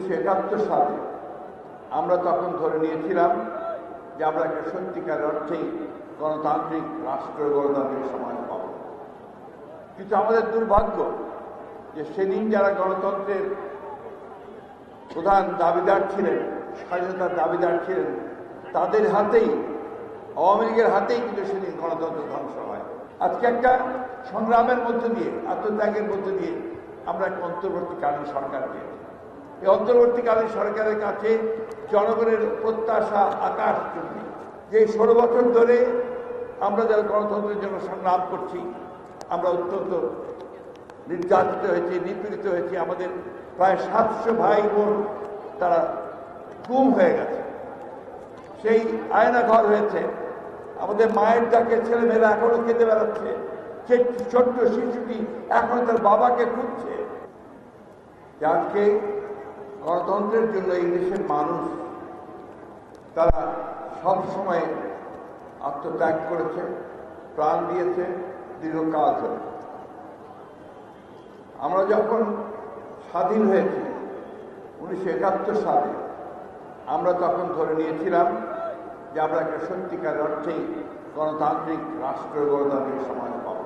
1971 সালে আমরা তখন ধরে নিয়েছিলাম যে আমরা একটা সত্যিকার অর্থেই গণতান্ত্রিক রাষ্ট্র, গণতান্ত্রিক সমাজ পাব। কিন্তু আমাদের দুর্ভাগ্য যে সেদিন যারা গণতন্ত্রের প্রধান দাবিদার ছিলেন, স্বাধীনতার দাবিদার ছিলেন, তাদের হাতেই, আওয়ামী লীগের হাতেই কিন্তু সেদিন গণতন্ত্র ধ্বংস হয়। আজকে একটা সংগ্রামের মধ্যে দিয়ে, আত্মত্যাগের মধ্যে দিয়ে আমরা একটা অন্তর্বর্তীকালীন সরকার পেয়েছি। এই অন্তর্বর্তীকালীন সরকারের কাছে জনগণের প্রত্যাশা আকাশচুম্বী। যে 16 বছর ধরে আমরা যারা গণতন্ত্রের জন্য সংগ্রাম করছি, আমরা অত্যন্ত নির্যাতিত হয়েছি, নিপীড়িত হয়েছি। আমাদের প্রায় 700 ভাই বোন তারা গুম হয়ে গেছে, সেই আয়না ঘর হয়েছে। আমাদের মায়ের ডাকে ছেলেমেয়েরা এখনো খেতে বেড়াচ্ছে, সেই ছোট্ট শিশুটি এখনো তার বাবাকে খুঁজছে। আজকে গণতন্ত্রের জন্য এই দেশের মানুষ তারা সব সময় আত্মত্যাগ করেছে, প্রাণ দিয়েছে দীর্ঘকাল ধরে। আমরা যখন স্বাধীন হয়েছি 1971 সালে, আমরা তখন ধরে নিয়েছিলাম যে আমরা একটা সত্যিকার অর্থেই গণতান্ত্রিক রাষ্ট্র, গণতান্ত্রিক সমাজ পাব।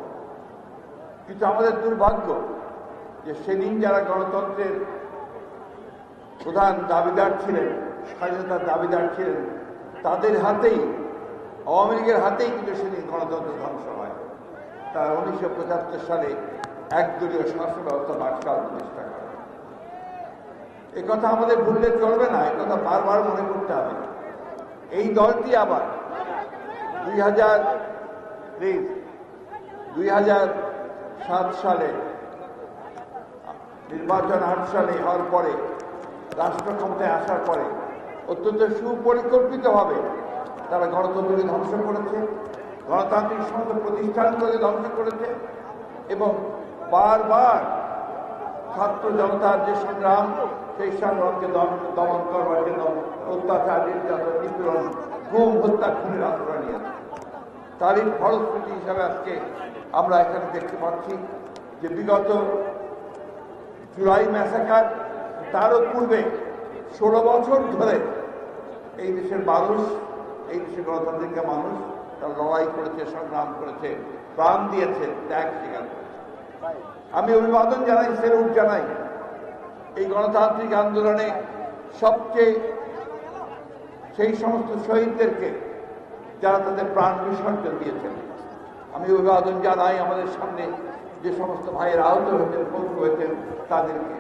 কিন্তু আমাদের দুর্ভাগ্য যে সেদিন যারা গণতন্ত্রের প্রধান দাবিদার ছিলেন, স্বাধীনতার দাবিদার ছিলেন, তাদের হাতেই, আওয়ামী লীগের হাতেই কিন্তু সেদিন গণতন্ত্র ধ্বংস হয়। তারা 1975 সালে একদলীয় শাসন ব্যবস্থা বাকশাল প্রতিষ্ঠা করে। এ কথা আমাদের ভুললে চলবে না, এ কথা বারবার মনে করতে হবে। এই দলটি আবার 2007 সালে নির্বাচন, 8 সালে হওয়ার পরে, রাষ্ট্র ক্ষমতায় আসার পরে অত্যন্ত সুপরিকল্পিতভাবে তারা গণতন্ত্রকে ধ্বংস করেছে, গণতান্ত্রিক সমস্ত প্রতিষ্ঠানগুলোকে ধ্বংস করেছে এবং বারবার ছাত্র জনতার যে সংগ্রাম, সেই সংগ্রামকে দমন করবার জন্য অত্যাচার, নির্যাতন, নিপীড়ন, গুম, হত্যা, খুনের আশ্রয় নিয়েছে। তারই ফলশ্রুতি হিসাবে আজকে আমরা এখানে দেখতে পাচ্ছি যে বিগত জুলাই ম্যাসাকার, তারও পূর্বে 16 বছর ধরে এই দেশের মানুষ, এই দেশের গণতান্ত্রিক মানুষ তার লড়াই করেছে, সংগ্রাম করেছে, প্রাণ দিয়েছে, ত্যাগ স্বীকার করেছে। আমি অভিবাদন জানাই, সেলুট জানাই এই গণতান্ত্রিক আন্দোলনে সবচেয়ে সেই সমস্ত শহীদদেরকে যারা তাদের প্রাণ বিসর্জন দিয়েছেন। আমি অভিবাদন জানাই আমাদের সামনে যে সমস্ত ভাইয়ের আহত হয়েছেন, পঙ্গু হয়েছেন, তাদেরকে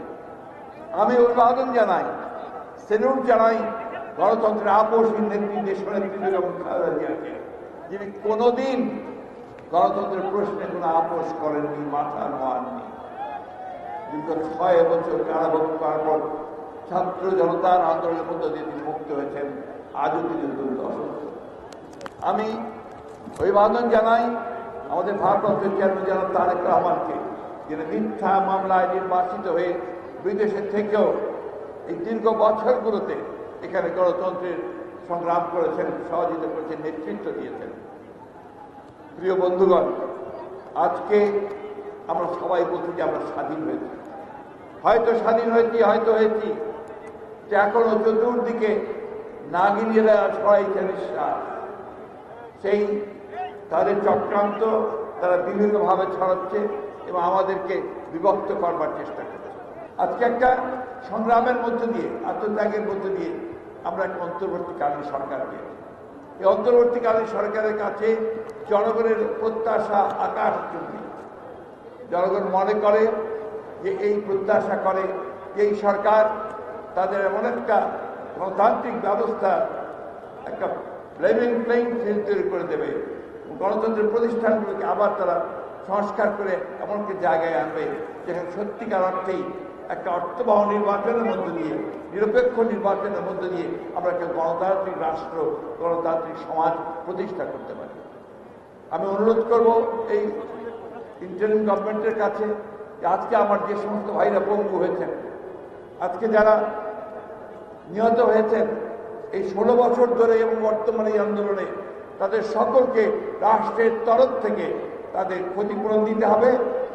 আমি অভিবাদন জানাই, সেলুট জানাই গণতন্ত্রের আপসহীন নেত্রী, দেশনেত্রী বেগম খালেদা জিয়াকে, যিনি কোনোদিন গণতন্ত্রের প্রশ্নে কোনো আপোষ করেননি, মাথা নোয়াননি। দীর্ঘ 6 বছর কারাভোগ করার পর ছাত্র জনতার আন্দোলনের মধ্য দিয়ে তিনি মুক্ত হয়েছেন। আজও তিনি অত্যন্ত অসুস্থ। আমি অভিবাদন জানাই আমাদের ভারপ্রাপ্ত চেয়ারম্যান জনাব তারেক রহমানকে, যিনি মিথ্যা মামলায় নির্বাসিত হয়ে বিদেশে থেকেও এই দীর্ঘ বছরগুলোতে এখানে গণতন্ত্রের সংগ্রাম করেছেন, সহযোগিতা করেছেন, নেতৃত্ব দিয়েছেন। প্রিয় বন্ধুগণ, আজকে আমরা সবাই বলছি যে আমরা স্বাধীন হয়েছি। হয়তো স্বাধীন হয়েছি, হয়তো হয়েছি যে এখনো চতুর্দিকে নাগিনীরা ছড়াইছে নিঃশ্বাস। সেই তাদের চক্রান্ত তারা বিভিন্নভাবে ছড়াচ্ছে এবং আমাদেরকে বিভক্ত করবার চেষ্টা করছে। আজকে একটা সংগ্রামের মধ্যে দিয়ে, আত্মত্যাগের মধ্যে দিয়ে আমরা একটা অন্তর্বর্তীকালীন সরকার পেয়েছি। এই অন্তর্বর্তীকালীন সরকারের কাছে জনগণের প্রত্যাশা আকাশচুম্বী। জনগণ মনে করে যে এই প্রত্যাশা করে যে এই সরকার তাদের এমন একটা গণতান্ত্রিক ব্যবস্থা, একটা লেভেল প্লেইং ফিল্ড তৈরি করে দেবে, গণতন্ত্রের প্রতিষ্ঠানগুলোকে আবার তারা সংস্কার করে এমন একটি জায়গায় আনবে যেখানে সত্যিকার অর্থেই একটা অর্থবহ নির্বাচনের মধ্য দিয়ে, নিরপেক্ষ নির্বাচনের মধ্য দিয়ে আমরা একটা গণতান্ত্রিক রাষ্ট্র, গণতান্ত্রিক সমাজ প্রতিষ্ঠা করতে পারি। আমি অনুরোধ করব এই ইন্টারিম গভর্নমেন্টের কাছে যে আজকে আমার যে সমস্ত ভাইরা পঙ্গু হয়েছেন, আজকে যারা নিহত হয়েছেন এই 16 বছর ধরে এবং বর্তমানে এই আন্দোলনে, তাদের সকলকে রাষ্ট্রের তরফ থেকে তাদের ক্ষতিপূরণ দিতে হবে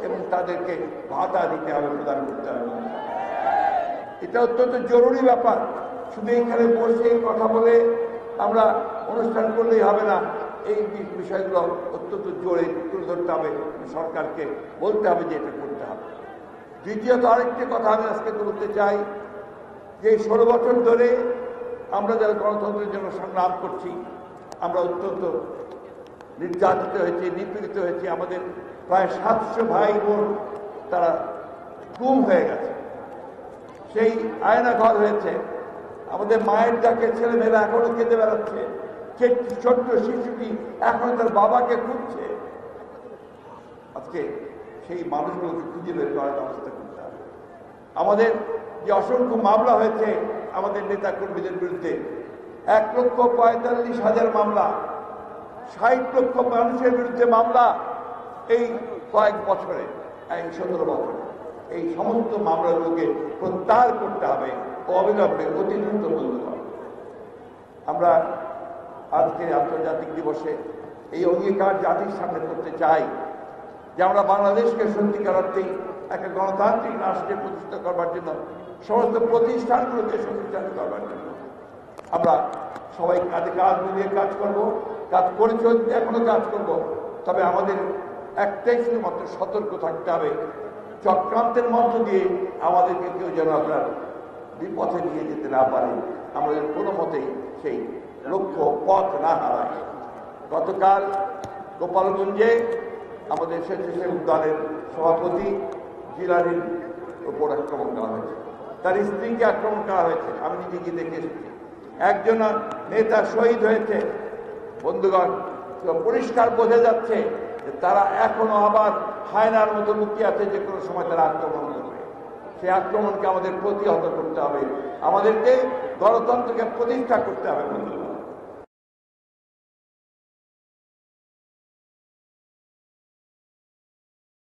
এবং তাদেরকে ভাতা দিতে হবে, প্রদান করতে হবে। এটা অত্যন্ত জরুরি ব্যাপার। শুধু এখানে বসে কথা বলে আমরা অনুষ্ঠান করলেই হবে না, এই বিষয়গুলো অত্যন্ত জোরে তুলে ধরতে হবে, সরকারকে বলতে হবে যে এটা করতে হবে। দ্বিতীয়ত আরেকটি কথা আমি আজকে বলতে চাই যে 16 বছর ধরে আমরা যারা গণতন্ত্রের জন্য সংগ্রাম করছি, আমরা অত্যন্ত নির্যাতিত হয়েছি, নিপীড়িত হয়েছি। আমাদের প্রায় 700 ভাই বোন তারা গুম হয়ে গেছে, সেই আয়না ঘর হয়েছে। আমাদের মায়ের ডাকে ছেলেমেয়েরা এখনো কেঁদে বেড়াচ্ছে, ছোট্ট শিশুটি এখনো তার বাবাকে খুঁজছে। আজকে সেই মানুষগুলোকে খুঁজে বের করার ব্যবস্থা করতে হবে। আমাদের যে অসংখ্য মামলা হয়েছে আমাদের নেতা কর্মীদের বিরুদ্ধে, 1,45,000 মামলা, 60 লক্ষ মানুষের বিরুদ্ধে মামলা এই কয়েক বছরে, এই 17 বছরে। এই সমস্ত মামলাগুলোকে প্রত্যাহার করতে হবে, অবিলম্বে অতি দ্রুত বন্ধ হবে। আমরা আজকে আন্তর্জাতিক দিবসে এই অঙ্গীকার জাতির সামনে করতে চাই যে আমরা বাংলাদেশকে সত্যিকার অর্থেই একটা গণতান্ত্রিক রাষ্ট্রে প্রতিষ্ঠা করবার জন্য, সমস্ত প্রতিষ্ঠানগুলোকে শক্তিশালী করবার জন্য আমরা সবাই কাঁধে কাঁধ মিলিয়ে কাজ করব, কাজ করেছি, এখনো কাজ করব। তবে আমাদের একটাই শুধুমাত্র সতর্ক থাকতে হবে, চক্রান্তের মধ্য দিয়ে আমাদেরকে কেউ যেন আপনার বিপথে নিয়ে যেতে না পারে, আমাদের কোনো মতেই সেই লক্ষ্য পথ না হারায়। গতকাল গোপালগঞ্জে আমাদের স্বেচ্ছাসেবক দলের সভাপতি জিলানির উপর আক্রমণ করা হয়েছে, তার স্ত্রীকে আক্রমণ করা হয়েছে। আমি নিজে গিয়ে দেখে এসেছি। একজন নেতা শহীদ হয়েছে। বন্ধুগণ, পরিষ্কার বোঝা যাচ্ছে যে তারা এখনো আবার হায়নার মতো লুকিয়ে আছে, যে কোনো সময় তারা আক্রমণ করবে। সেই আক্রমণকে আমাদের প্রতিহত করতে হবে, আমাদেরকে গণতন্ত্রকে প্রতিষ্ঠা করতে হবে। বন্ধুগণ,